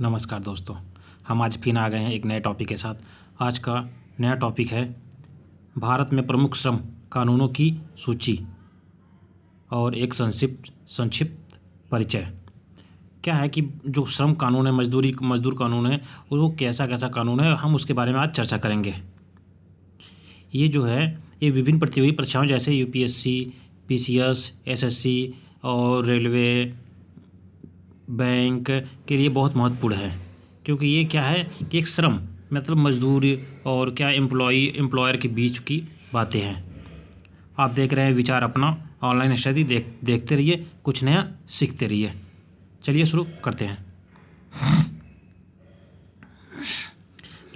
नमस्कार दोस्तों, हम आज फिर आ गए हैं एक नए टॉपिक के साथ। आज का नया टॉपिक है भारत में प्रमुख श्रम कानूनों की सूची और एक संक्षिप्त परिचय। क्या है कि जो श्रम कानून है, मजदूर कानून है, वो कैसा कानून है, हम उसके बारे में आज चर्चा करेंगे। ये जो है ये विभिन्न प्रतियोगी परीक्षाओं जैसे यूपीएससी, पीसीएस, एसएससी और रेलवे, बैंक के लिए बहुत महत्वपूर्ण है, क्योंकि ये क्या है कि एक श्रम मतलब मजदूरी और क्या एम्प्लॉयर के बीच की बातें हैं। आप देख रहे हैं विचार अपना ऑनलाइन स्टडी देखते रहिए, कुछ नया सीखते रहिए। चलिए शुरू करते हैं।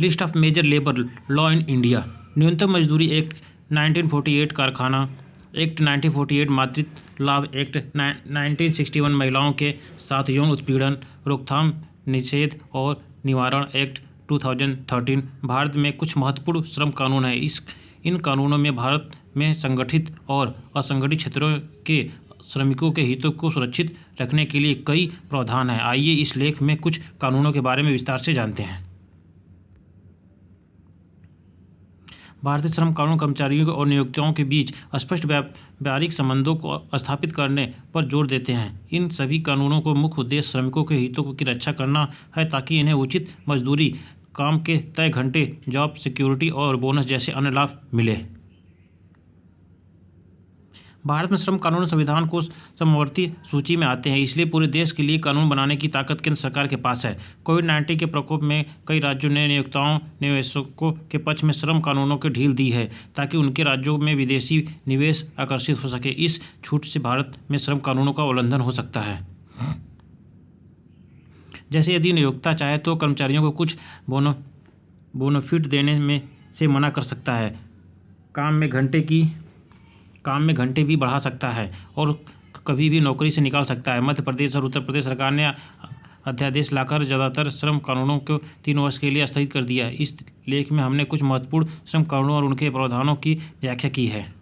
List of major labour law in India. न्यूनतम मजदूरी एक्ट 1948, कारखाना एक्ट 1948, मातृत्व लाभ एक्ट 1961, महिलाओं के साथ यौन उत्पीड़न रोकथाम, निषेध और निवारण एक्ट 2013। भारत में कुछ महत्वपूर्ण श्रम कानून हैं। इन कानूनों में भारत में संगठित और असंगठित क्षेत्रों के श्रमिकों के हितों को सुरक्षित रखने के लिए कई प्रावधान हैं। आइए इस लेख में कुछ कानूनों के बारे में विस्तार से जानते हैं। भारतीय श्रम कानून कर्मचारियों और नियोक्ताओं के बीच स्पष्ट व्यावहारिक संबंधों को स्थापित करने पर जोर देते हैं। इन सभी कानूनों को मुख्य उद्देश्य श्रमिकों के हितों की रक्षा करना है, ताकि इन्हें उचित मजदूरी, काम के तय घंटे, जॉब सिक्योरिटी और बोनस जैसे अन्य लाभ मिले। भारत में श्रम कानून संविधान को समवर्ती सूची में आते हैं, इसलिए पूरे देश के लिए कानून बनाने की ताकत केंद्र सरकार के पास है। कोविड-19 के प्रकोप में कई राज्यों ने नियोक्ताओं निवेशकों के पक्ष में श्रम कानूनों की ढील दी है, ताकि उनके राज्यों में विदेशी निवेश आकर्षित हो सके। इस छूट से भारत में श्रम कानूनों का उल्लंघन हो सकता है। जैसे यदि नियोक्ता चाहे तो कर्मचारियों को कुछ बोनफिट देने में से मना कर सकता है, काम में घंटे भी बढ़ा सकता है और कभी भी नौकरी से निकाल सकता है। मध्य प्रदेश और उत्तर प्रदेश सरकार ने अध्यादेश लाकर ज़्यादातर श्रम कानूनों को 3 वर्ष के लिए स्थगित कर दिया। इस लेख में हमने कुछ महत्वपूर्ण श्रम कानूनों और उनके प्रावधानों की व्याख्या की है।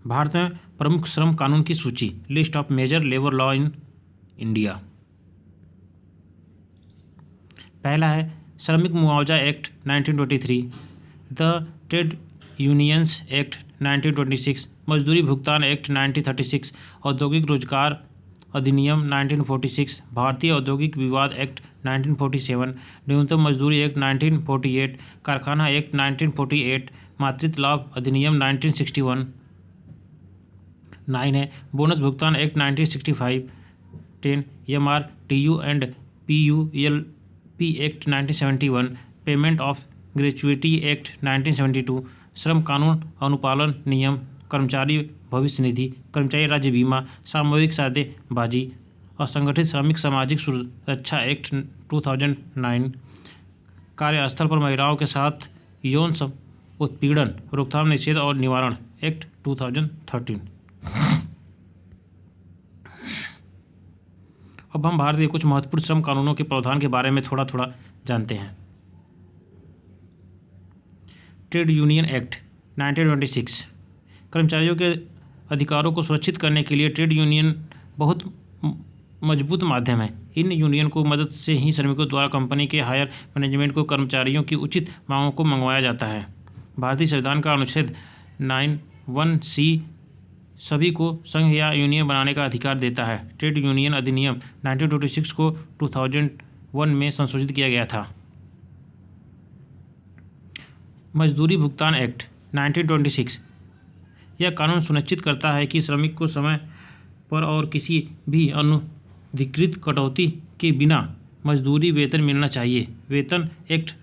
भारत में प्रमुख श्रम कानून की सूची। List of major labour law in India. पहला है श्रमिक मुआवजा act 1923, the trade unions act 1926, मजदूरी भुगतान एक्ट 1936, औद्योगिक रोजगार अधिनियम 1946, भारतीय औद्योगिक विवाद एक्ट 1947, न्यूनतम मजदूरी एक्ट 1948, कारखाना एक्ट 1948, मातृत्व लाभ अधिनियम 1961। 9 है बोनस भुगतान act 1965। 10 MRTU and PULP act 1971, payment of gratuity act 1972, श्रम कानून अनुपालन नियम, कर्मचारी भविष्य निधि, कर्मचारी राज्य बीमा, सामूहिक सौदेबाजी, असंगठित श्रमिक सामाजिक सुरक्षा एक्ट 2009, कार्यस्थल पर महिलाओं के साथ यौन उत्पीड़न रोकथाम, निषेध और निवारण एक्ट 2013। अब हम भारत के कुछ महत्वपूर्ण श्रम कानूनों के प्रावधान के बारे में थोड़ा जानते हैं। ट्रेड यूनियन एक्ट 1926, कर्मचारियों के अधिकारों को सुरक्षित करने के लिए ट्रेड यूनियन बहुत मजबूत माध्यम है। इन यूनियन को मदद से ही श्रमिकों द्वारा कंपनी के हायर मैनेजमेंट को कर्मचारियों की उचित मांगों को मंगवाया जाता है। भारतीय संविधान का अनुच्छेद 91C सभी को संघ या यूनियन बनाने का अधिकार देता है। ट्रेड यूनियन अधिनियम 1926 को 2001 में संशोधित किया गया था। मजदूरी भुगतान एक्ट 1926, यह कानून सुनिश्चित करता है कि श्रमिक को समय पर और किसी भी अनधिकृत कटौती के बिना मजदूरी वेतन मिलना चाहिए। वेतन एक्ट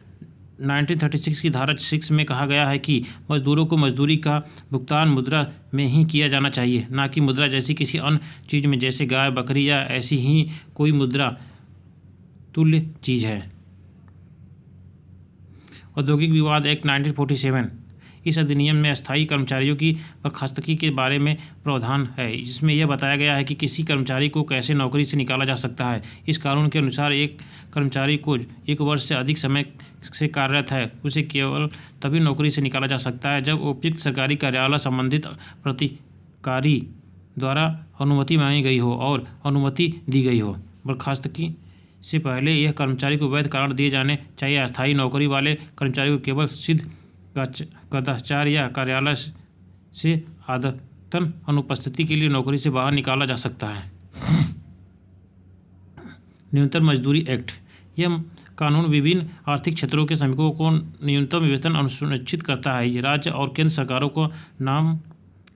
1936 की धारा 6 में कहा गया है कि मजदूरों को मजदूरी का भुगतान मुद्रा में ही किया जाना चाहिए, ना कि मुद्रा जैसी किसी अन्य चीज़ में, जैसे गाय, बकरी या ऐसी ही कोई मुद्रा तुल्य चीज़ है। औद्योगिक विवाद एक्ट 1947, इस अधिनियम में अस्थायी कर्मचारियों की बर्खास्तगी के बारे में प्रावधान है, जिसमें यह बताया गया है कि किसी कर्मचारी को कैसे नौकरी से निकाला जा सकता है। इस कानून के अनुसार एक कर्मचारी को 1 वर्ष से अधिक समय से कार्यरत है, उसे केवल तभी नौकरी से निकाला जा सकता है जब उपयुक्त सरकारी कार्यालय संबंधित प्राधिकारी द्वारा अनुमति मांगी गई हो और अनुमति दी गई हो। बर्खास्तगी से पहले यह कर्मचारी को वैध कारण दिए जाने चाहिए। अस्थायी नौकरी वाले कर्मचारी को केवल सिद्ध कदाचार या कार्यालय से आदतन अनुपस्थिति के लिए नौकरी से बाहर निकाला जा सकता है। न्यूनतम मजदूरी एक्ट, यह कानून विभिन्न आर्थिक क्षेत्रों के श्रमिकों को न्यूनतम वेतन सुनिश्चित करता है। राज्य और केंद्र सरकारों को नाम,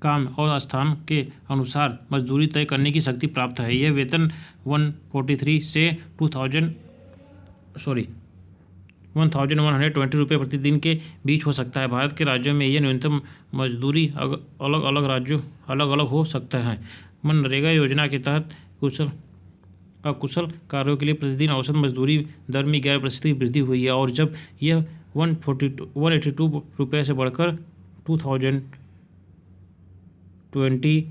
काम और स्थान के अनुसार मजदूरी तय करने की शक्ति प्राप्त है। यह वेतन 143 से 1120 रुपये प्रतिदिन के बीच हो सकता है। भारत के राज्यों में यह न्यूनतम मजदूरी अलग अलग हो सकता है। मनरेगा योजना के तहत अकुशल कार्यों के लिए प्रतिदिन औसत मजदूरी दर में 11% की वृद्धि हुई है और जब यह 182 रुपये से बढ़कर 2020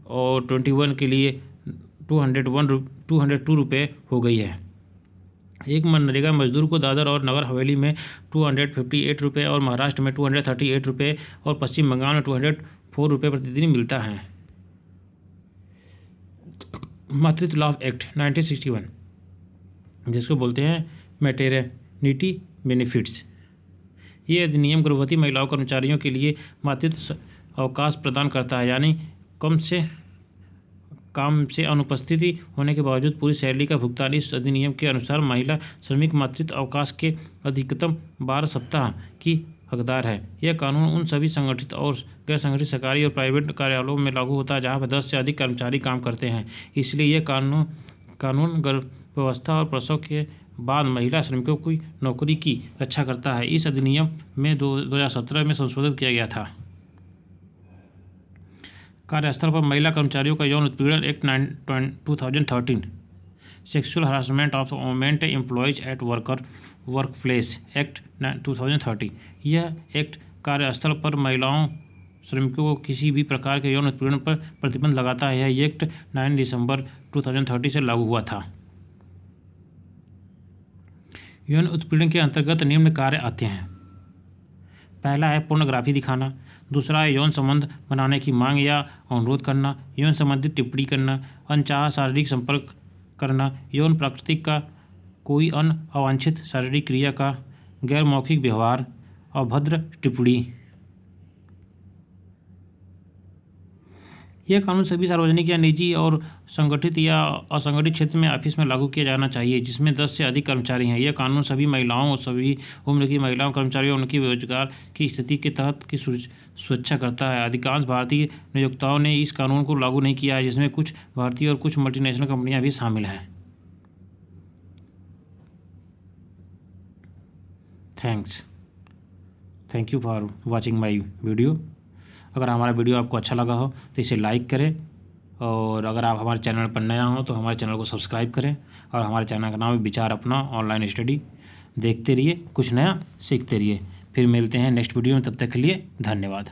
और 21 के लिए 202 रुपये हो गई है। एक मनरेगा मजदूर को दादर और नगर हवेली में 258 रुपये और महाराष्ट्र में 238 रुपये और पश्चिम बंगाल में 204 रुपये प्रतिदिन मिलता है। मातृत्व लाभ एक्ट 1961, जिसको बोलते हैं मैटरनिटी बेनिफिट्स, ये अधिनियम गर्भवती महिलाओं कर्मचारियों के लिए मातृत्व अवकाश प्रदान करता है, यानी काम से अनुपस्थिति होने के बावजूद पूरी सैलरी का भुगतान। इस अधिनियम के अनुसार महिला श्रमिक मातृत्व अवकाश के अधिकतम 12 सप्ताह की हकदार है। यह कानून उन सभी संगठित और गैर संगठित सरकारी और प्राइवेट कार्यालयों में लागू होता है जहां पर 10 से अधिक कर्मचारी काम करते हैं। इसलिए यह कानून गर्भावस्था और प्रसव के बाद महिला श्रमिकों की नौकरी की रक्षा करता है। इस अधिनियम में 2017 में संशोधित किया गया था। कार्यस्थल पर महिला कर्मचारियों का यौन उत्पीड़न act 2013, sexual harassment of women employees at workplace act 2030, यह एक्ट कार्यस्थल पर महिलाओं श्रमिकों को किसी भी प्रकार के यौन उत्पीड़न पर प्रतिबंध लगाता है। यह एक्ट 9 दिसंबर 2030 से लागू हुआ था। यौन उत्पीड़न के अंतर्गत निम्न कार्य आते हैं। पहला है पोर्नोग्राफी दिखाना, दूसरा है यौन संबंध बनाने की मांग या अनुरोध करना, यौन संबंधित टिप्पणी करना, अनचाहा शारीरिक संपर्क करना, यौन प्रकृति का कोई अवांछित शारीरिक क्रिया का, गैर मौखिक व्यवहार, अभद्र टिप्पणी। यह कानून सभी सार्वजनिक या निजी और संगठित या असंगठित क्षेत्र में ऑफिस में लागू किया जाना चाहिए जिसमें 10 से अधिक कर्मचारी हैं। यह कानून सभी महिलाओं और सभी उम्र की महिलाओं कर्मचारियों और उनकी रोजगार की स्थिति के तहत की सुरक्षा करता है। अधिकांश भारतीय नियोक्ताओं ने इस कानून को लागू नहीं किया है, जिसमें कुछ भारतीय और कुछ मल्टीनेशनल कंपनियां भी शामिल हैं। Thank you for watching my video. अगर हमारा वीडियो आपको अच्छा लगा हो तो इसे लाइक करें और अगर आप हमारे चैनल पर नया हो तो हमारे चैनल को सब्सक्राइब करें और हमारे चैनल का नाम है विचार अपना ऑनलाइन स्टडी। देखते रहिए, कुछ नया सीखते रहिए। फिर मिलते हैं नेक्स्ट वीडियो में, तब तक के लिए धन्यवाद।